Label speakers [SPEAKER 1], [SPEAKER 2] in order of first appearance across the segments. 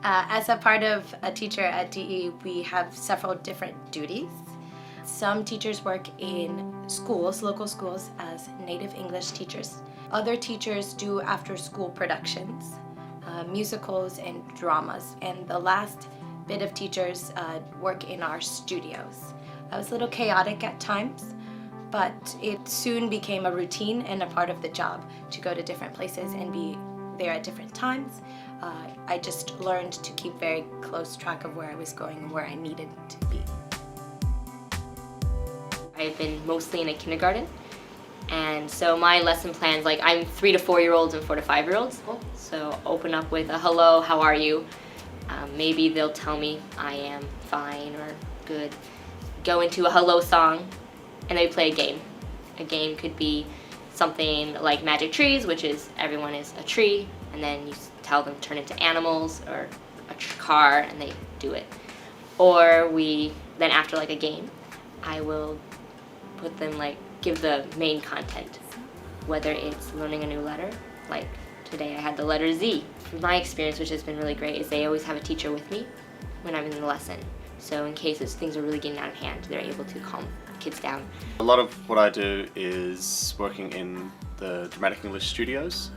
[SPEAKER 1] As a part of a teacher at DE, we have several different duties. Some teachers work in schools, local schools, as native English teachers. Other teachers do after-school productions, musicals and dramas. And the last bit of teachers work in our studios. It was a little chaotic at times, but it soon became a routine and a part of the job to go to different places and be there at different times. I just learned to keep very close track of where I was going and where I needed to be.
[SPEAKER 2] I've been mostly in a kindergarten, and so my lesson plans, like I'm 3 to 4-year-olds and 4 to 5-year-olds. So open up with a hello, how are you? Maybe they'll tell me I am fine or good. Go into a hello song, and they play a game. A game could be something like Magic Trees, which is everyone is a tree, and then you tell them to turn into animals or a car, and they do it. Or then after like a game, I will put them give the main content, whether it's learning a new letter, like today I had the letter Z. My experience, which has been really great, is they always have a teacher with me when I'm in the lesson. So in case things are really getting out of hand, they're able to calm kids down.
[SPEAKER 3] A lot of what I do is working in the Dramatic English studios.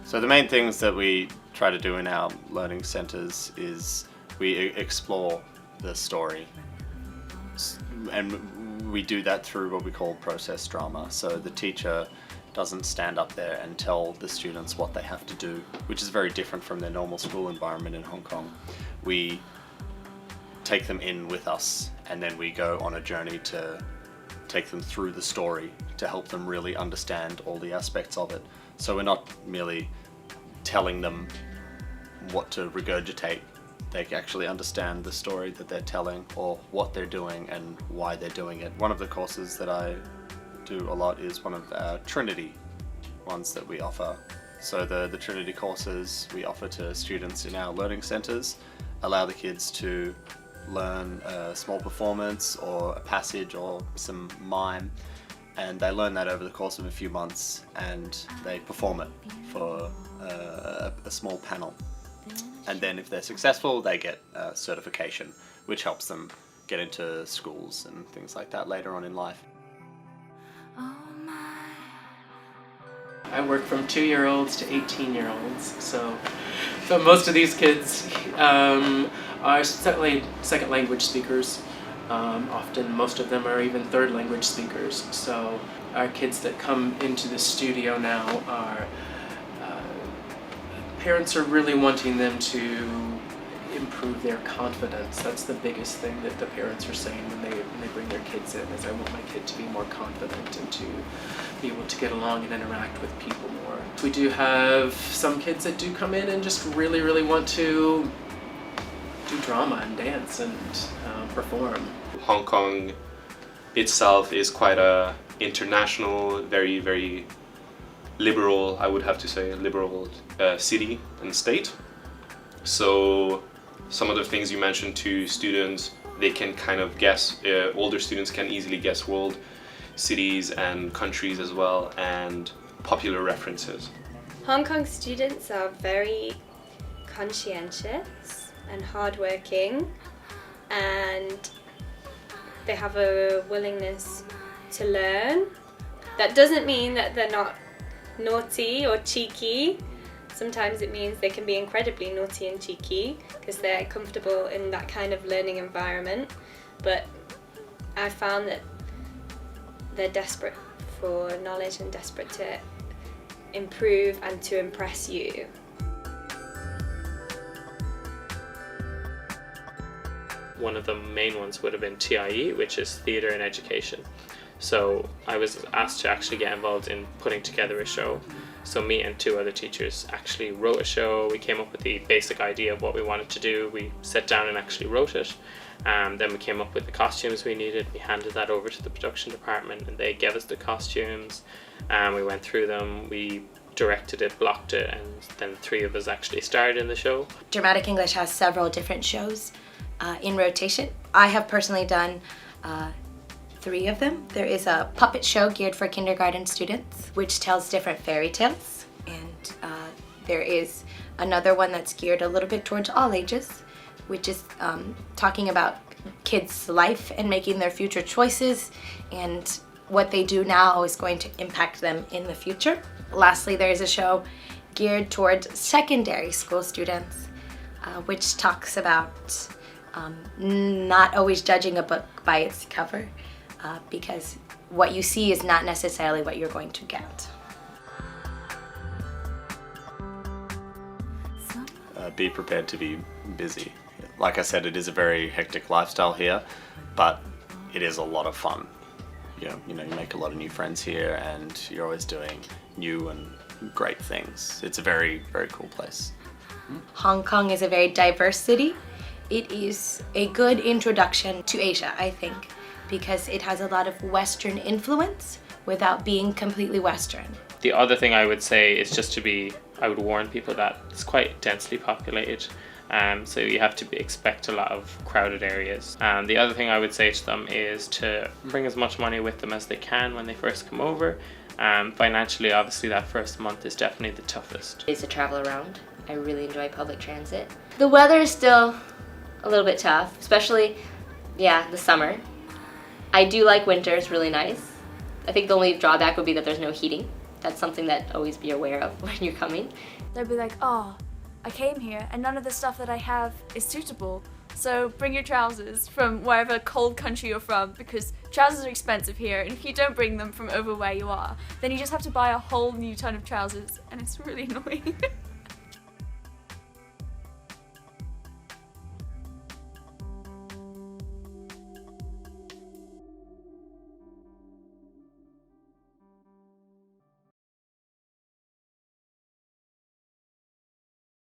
[SPEAKER 3] So the main things that we try to do in our learning centres is we explore the story, and we do that through what we call process drama. So the teacher doesn't stand up there and tell the students what they have to do, which is very different from their normal school environment in Hong Kong. We take them in with us, and then we go on a journey to take them through the story to help them really understand all the aspects of it. So we're not merely telling them what to regurgitate. They actually understand the story that they're telling, or what they're doing and why they're doing it. One of the courses that I do a lot is one of our Trinity ones that we offer. So the Trinity courses we offer to students in our learning centres allow the kids to learn a small performance or a passage or some mime, and they learn that over the course of a few months, and they perform it for a small panel. And then if they're successful, they get a certification, which helps them get into schools and things like that later on in life.
[SPEAKER 4] I work from 2-year-olds to 18-year-olds, so most of these kids are second language speakers. Often most of them are even third language speakers. So our kids that come into the studio now are parents are really wanting them to improve their confidence. That's the biggest thing that the parents are saying when they bring their kids in, is I want my kid to be more confident and to be able to get along and interact with people more. We do have some kids that do come in and just really, really want to do drama and dance and perform.
[SPEAKER 5] Hong Kong itself is quite a international, very, very liberal, I would have to say, liberal city and state. So some of the things you mentioned to students, they can kind of guess, older students can easily guess world, cities and countries as well, and popular references.
[SPEAKER 6] Hong Kong students are very conscientious and hardworking, and they have a willingness to learn. That doesn't mean that they're not naughty or cheeky. Sometimes it means they can be incredibly naughty and cheeky because they're comfortable in that kind of learning environment. But I found that they're desperate for knowledge and desperate to improve and to impress you.
[SPEAKER 7] One of the main ones would have been TIE, which is Theatre and Education. So I was asked to actually get involved in putting together a show. So me and 2 other teachers actually wrote a show. We came up with the basic idea of what we wanted to do. We sat down and actually wrote it. Then we came up with the costumes we needed. We handed that over to the production department, and they gave us the costumes. We went through them. We directed it, blocked it, and then 3 of us actually starred in the show.
[SPEAKER 1] Dramatic English has several different shows in rotation. I have personally done 3 of them. There is a puppet show geared for kindergarten students, which tells different fairy tales, and there is Another one that's geared a little bit towards all ages, which is talking about kids' life and making their future choices, and what they do now is going to impact them in the future. Lastly, there is a show geared towards secondary school students, which talks about not always judging a book by its cover, because what you see is not necessarily what you're going to get.
[SPEAKER 3] Be prepared to be busy. Like I said, it is a very hectic lifestyle here, but it is a lot of fun. You make a lot of new friends here, and you're always doing new and great things. It's a very, very cool place.
[SPEAKER 1] Hong Kong is a very diverse city. It is a good introduction to Asia, I think, because it has a lot of Western influence without being completely Western.
[SPEAKER 7] The other thing I would say is just I would warn people that it's quite densely populated. So you have to expect a lot of crowded areas. The other thing I would say to them is to bring as much money with them as they can when they first come over. Financially, obviously, that first month is definitely the toughest.
[SPEAKER 2] Is to travel around. I really enjoy public transit. The weather is still a little bit tough, especially, the summer. I do like winter, it's really nice. I think the only drawback would be that there's no heating. That's something that always be aware of when you're coming.
[SPEAKER 8] They'll be like, oh, I came here and none of the stuff that I have is suitable. So bring your trousers from wherever cold country you're from, because trousers are expensive here, and if you don't bring them from over where you are, then you just have to buy a whole new ton of trousers, and it's really annoying.